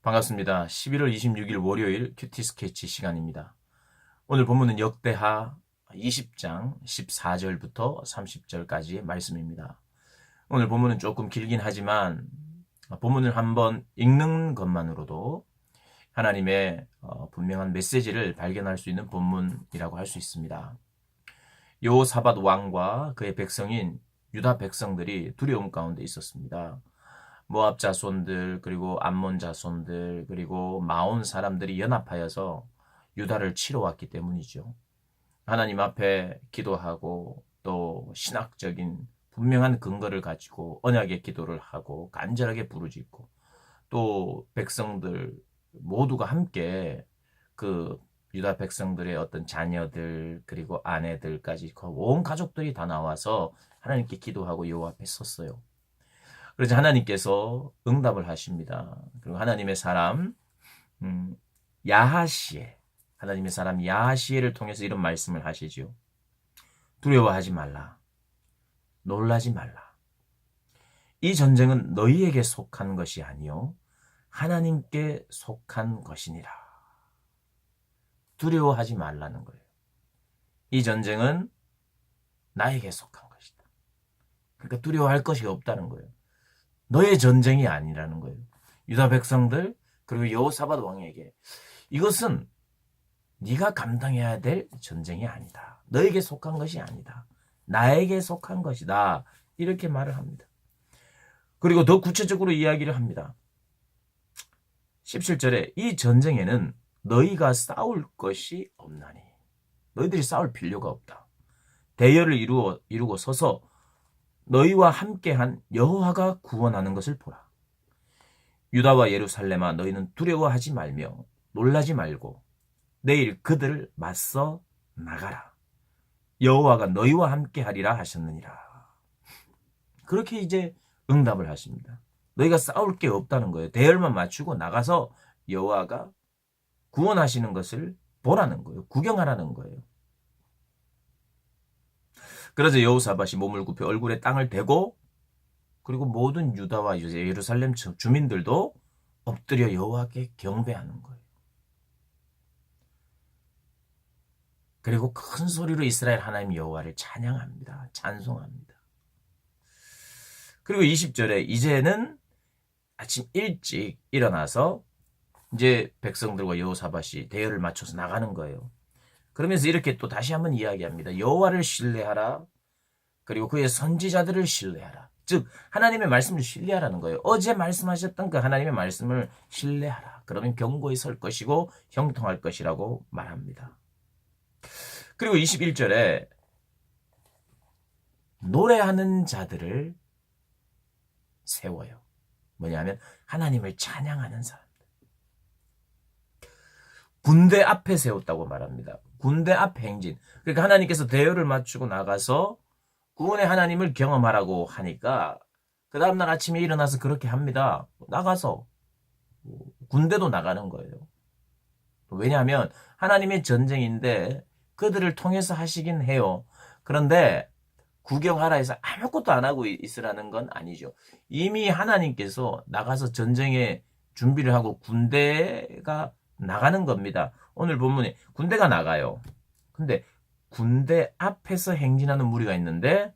반갑습니다. 11월 26일 월요일 큐티 스케치 시간입니다. 오늘 본문은 역대하 20장 14절부터 30절까지의 말씀입니다. 오늘 본문은 조금 길긴 하지만 본문을 한번 읽는 것만으로도 하나님의 분명한 메시지를 발견할 수 있는 본문이라고 할 수 있습니다. 여호사밧 왕과 그의 백성인 유다 백성들이 두려움 가운데 있었습니다. 모압 자손들, 그리고 암몬 자손들, 그리고 마온 사람들이 연합하여서 유다를 치러 왔기 때문이죠. 하나님 앞에 기도하고 또 신학적인 분명한 근거를 가지고 언약의 기도를 하고 간절하게 부르짖고 또 백성들 모두가 함께 그 유다 백성들의 어떤 자녀들 그리고 아내들까지 온 가족들이 다 나와서 하나님께 기도하고 여호와 앞에 섰어요. 그래서 하나님께서 응답을 하십니다. 그리고 하나님의 사람 야하시에, 하나님의 사람 야하시에를 통해서 이런 말씀을 하시죠. 두려워하지 말라. 놀라지 말라. 이 전쟁은 너희에게 속한 것이 아니요 하나님께 속한 것이니라. 두려워하지 말라는 거예요. 이 전쟁은 나에게 속한 것이다. 그러니까 두려워할 것이 없다는 거예요. 너의 전쟁이 아니라는 거예요. 유다 백성들 그리고 여호사밧 왕에게 이것은 네가 감당해야 될 전쟁이 아니다. 너에게 속한 것이 아니다. 나에게 속한 것이다. 이렇게 말을 합니다. 그리고 더 구체적으로 이야기를 합니다. 17절에 이 전쟁에는 너희가 싸울 것이 없나니 너희들이 싸울 필요가 없다. 대열을 이루고 서서 너희와 함께한 여호와가 구원하는 것을 보라. 유다와 예루살렘아 너희는 두려워하지 말며 놀라지 말고 내일 그들을 맞서 나가라. 여호와가 너희와 함께하리라 하셨느니라. 그렇게 이제 응답을 하십니다. 너희가 싸울 게 없다는 거예요. 대열만 맞추고 나가서 여호와가 구원하시는 것을 보라는 거예요. 구경하라는 거예요. 그래서 여호사밧이 몸을 굽혀 얼굴에 땅을 대고 그리고 모든 유다와 예루살렘 주민들도 엎드려 여호와께 경배하는 거예요. 그리고 큰 소리로 이스라엘 하나님 여호와를 찬양합니다. 찬송합니다. 그리고 20절에 이제는 아침 일찍 일어나서 이제 백성들과 여호사밧이 대열을 맞춰서 나가는 거예요. 그러면서 이렇게 또 다시 한번 이야기합니다. 여호와를 신뢰하라. 그리고 그의 선지자들을 신뢰하라. 즉 하나님의 말씀을 신뢰하라는 거예요. 어제 말씀하셨던 그 하나님의 말씀을 신뢰하라. 그러면 견고히 설 것이고 형통할 것이라고 말합니다. 그리고 21절에 노래하는 자들을 세워요. 뭐냐면 하나님을 찬양하는 사람들. 군대 앞에 세웠다고 말합니다. 군대 앞 행진. 그러니까 하나님께서 대열을 맞추고 나가서 구원의 하나님을 경험하라고 하니까 그 다음날 아침에 일어나서 그렇게 합니다. 나가서 군대도 나가는 거예요. 왜냐하면 하나님의 전쟁인데 그들을 통해서 하시긴 해요. 그런데 구경하라 해서 아무것도 안 하고 있으라는 건 아니죠. 이미 하나님께서 나가서 전쟁에 준비를 하고 군대가 나가는 겁니다. 오늘 본문에 군대가 나가요. 근데 군대 앞에서 행진하는 무리가 있는데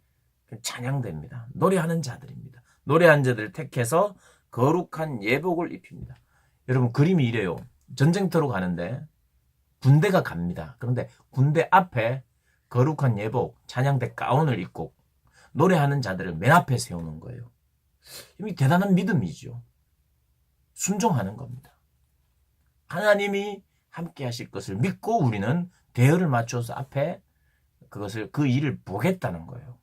찬양됩니다. 노래하는 자들입니다. 노래하는 자들을 택해서 거룩한 예복을 입힙니다. 여러분 그림이 이래요. 전쟁터로 가는데 군대가 갑니다. 그런데 군대 앞에 거룩한 예복, 찬양대 가운을 입고 노래하는 자들을 맨 앞에 세우는 거예요. 이미 대단한 믿음이죠. 순종하는 겁니다. 하나님이 함께 하실 것을 믿고 우리는 대열을 맞춰서 앞에 그 일을 보겠다는 거예요.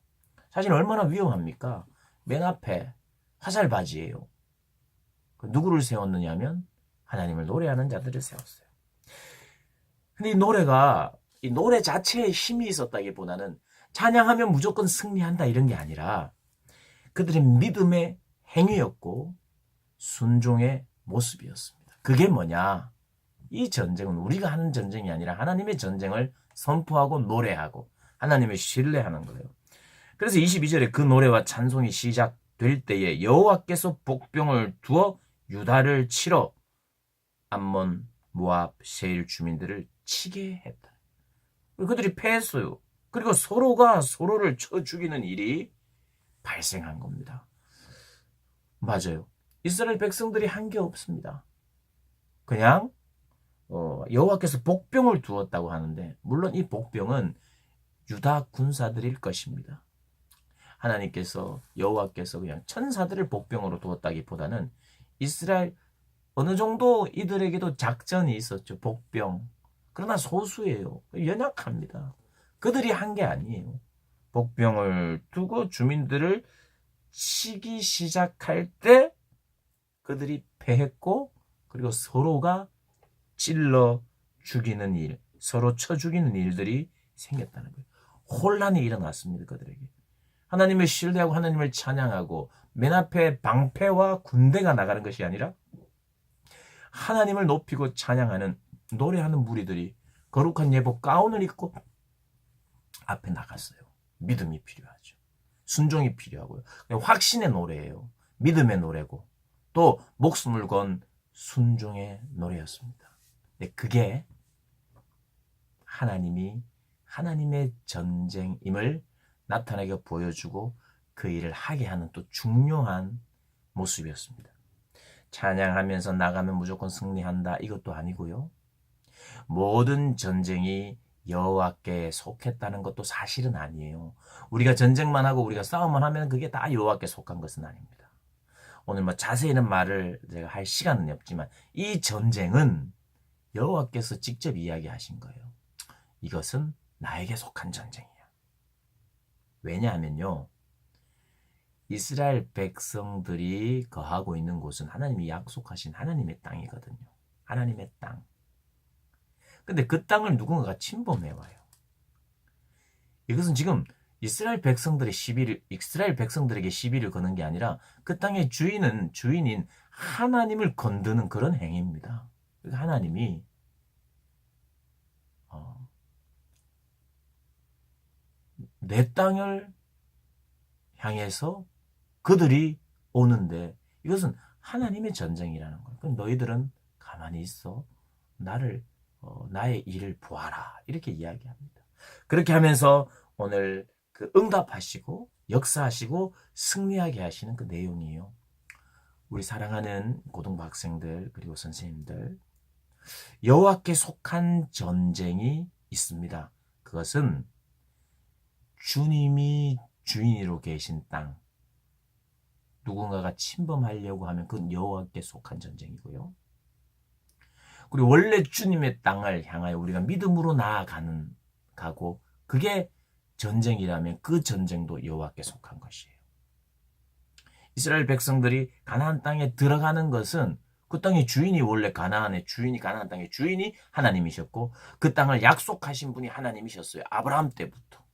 사실 얼마나 위험합니까? 맨 앞에 화살바지예요. 누구를 세웠느냐 하면 하나님을 노래하는 자들을 세웠어요. 근데 이 노래 자체에 힘이 있었다기보다는 찬양하면 무조건 승리한다 이런 게 아니라 그들의 믿음의 행위였고 순종의 모습이었습니다. 그게 뭐냐? 이 전쟁은 우리가 하는 전쟁이 아니라 하나님의 전쟁을 선포하고 노래하고 하나님을 신뢰하는 거예요. 그래서 22절에 그 노래와 찬송이 시작될 때에 여호와께서 복병을 두어 유다를 치러 암몬, 모압, 세일 주민들을 치게 했다. 그들이 패했어요. 그리고 서로가 서로를 쳐 죽이는 일이 발생한 겁니다. 맞아요. 이스라엘 백성들이 한 게 없습니다. 그냥 여호와께서 복병을 두었다고 하는데 물론 이 복병은 유다 군사들일 것입니다. 하나님께서 여호와께서 그냥 천사들을 복병으로 두었다기보다는 이스라엘 어느 정도 이들에게도 작전이 있었죠. 복병. 그러나 소수예요. 연약합니다. 그들이 한 게 아니에요. 복병을 두고 주민들을 치기 시작할 때 그들이 패했고 그리고 서로가 찔러 죽이는 일, 서로 쳐 죽이는 일들이 생겼다는 거예요. 혼란이 일어났습니다. 그들에게. 하나님을 신뢰하고 하나님을 찬양하고 맨 앞에 방패와 군대가 나가는 것이 아니라 하나님을 높이고 찬양하는 노래하는 무리들이 거룩한 예복 가운을 입고 앞에 나갔어요. 믿음이 필요하죠. 순종이 필요하고요. 확신의 노래예요. 믿음의 노래고 또 목숨을 건 순종의 노래였습니다. 근데 그게 하나님의 전쟁임을 나타나게 보여주고 그 일을 하게 하는 또 중요한 모습이었습니다. 찬양하면서 나가면 무조건 승리한다 이것도 아니고요. 모든 전쟁이 여호와께 속했다는 것도 사실은 아니에요. 우리가 전쟁만 하고 우리가 싸움만 하면 그게 다 여호와께 속한 것은 아닙니다. 오늘 자세히는 말을 제가 할 시간은 없지만 이 전쟁은 여호와께서 직접 이야기하신 거예요. 이것은 나에게 속한 전쟁이야. 왜냐하면요. 이스라엘 백성들이 거하고 있는 곳은 하나님이 약속하신 하나님의 땅이거든요. 하나님의 땅. 근데 그 땅을 누군가가 침범해 와요. 이것은 지금 이스라엘 백성들에게 시비를 거는 게 아니라 그 땅의 주인인 하나님을 건드는 그런 행위입니다. 그러니까 하나님이 내 땅을 향해서 그들이 오는데 이것은 하나님의 전쟁이라는 거예요. 그럼 너희들은 가만히 있어. 나의 일을 보아라. 이렇게 이야기합니다. 그렇게 하면서 오늘 그 응답하시고 역사하시고 승리하게 하시는 그 내용이에요. 우리 사랑하는 고등부 학생들 그리고 선생님들, 여호와께 속한 전쟁이 있습니다. 그것은 주님이 주인으로 계신 땅, 누군가가 침범하려고 하면 그건 여호와께 속한 전쟁이고요. 그리고 원래 주님의 땅을 향하여 우리가 믿음으로 가고 그게 전쟁이라면 그 전쟁도 여호와께 속한 것이에요. 이스라엘 백성들이 가나안 땅에 들어가는 것은 그 땅의 주인이 원래 가나안 땅의 주인이 하나님이셨고 그 땅을 약속하신 분이 하나님이셨어요. 아브라함 때부터.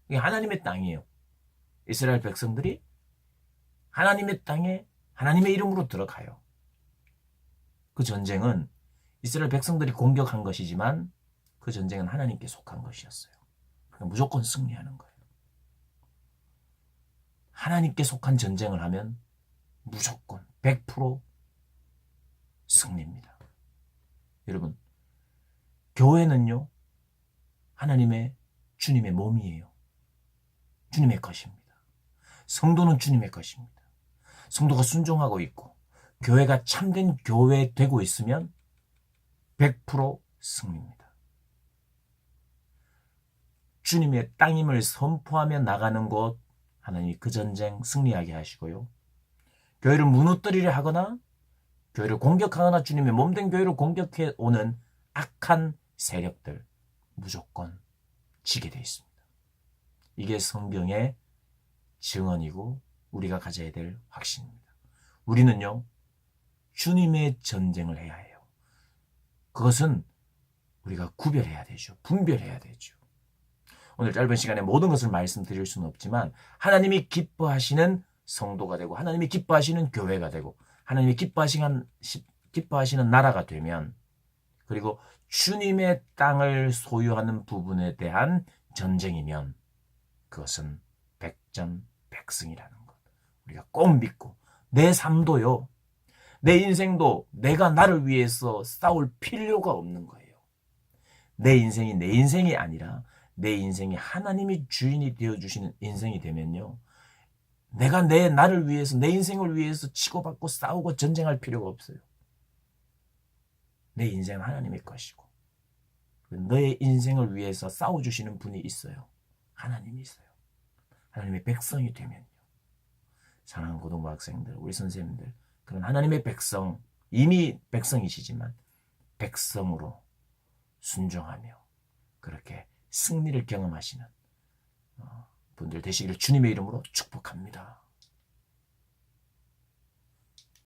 이게 하나님의 땅이에요. 이스라엘 백성들이 하나님의 땅에 하나님의 이름으로 들어가요. 그 전쟁은 이스라엘 백성들이 공격한 것이지만 그 전쟁은 하나님께 속한 것이었어요. 그러니까 무조건 승리하는 거예요. 하나님께 속한 전쟁을 하면 무조건 100% 승리입니다. 여러분, 교회는요, 주님의 몸이에요. 주님의 것입니다. 성도는 주님의 것입니다. 성도가 순종하고 있고 교회가 참된 교회 되고 있으면 100% 승리입니다. 주님의 땅임을 선포하며 나가는 곳 하나님이 그 전쟁 승리하게 하시고요. 교회를 무너뜨리려 하거나 교회를 공격하거나 주님의 몸된 교회를 공격해 오는 악한 세력들 무조건 지게 되어 있습니다. 이게 성경의 증언이고 우리가 가져야 될 확신입니다. 우리는요, 주님의 전쟁을 해야 해요. 그것은 우리가 구별해야 되죠. 분별해야 되죠. 오늘 짧은 시간에 모든 것을 말씀드릴 수는 없지만 하나님이 기뻐하시는 성도가 되고 하나님이 기뻐하시는 교회가 되고 하나님이 기뻐하시는 나라가 되면 그리고 주님의 땅을 소유하는 부분에 대한 전쟁이면 그것은 백전백승이라는 것. 우리가 꼭 믿고 내 삶도요. 내 인생도 내가 나를 위해서 싸울 필요가 없는 거예요. 내 인생이 내 인생이 아니라 내 인생이 하나님이 주인이 되어주시는 인생이 되면요. 내가 나를 위해서, 내 인생을 위해서 치고받고 싸우고 전쟁할 필요가 없어요. 내 인생은 하나님의 것이고, 너의 인생을 위해서 싸워주시는 분이 있어요. 하나님이 있어요. 하나님의 백성이 되면요. 사랑하는 고등부 학생들, 우리 선생님들, 그런 하나님의 백성, 이미 백성이시지만 백성으로 순종하며 그렇게 승리를 경험하시는 분들 되시기를 주님의 이름으로 축복합니다.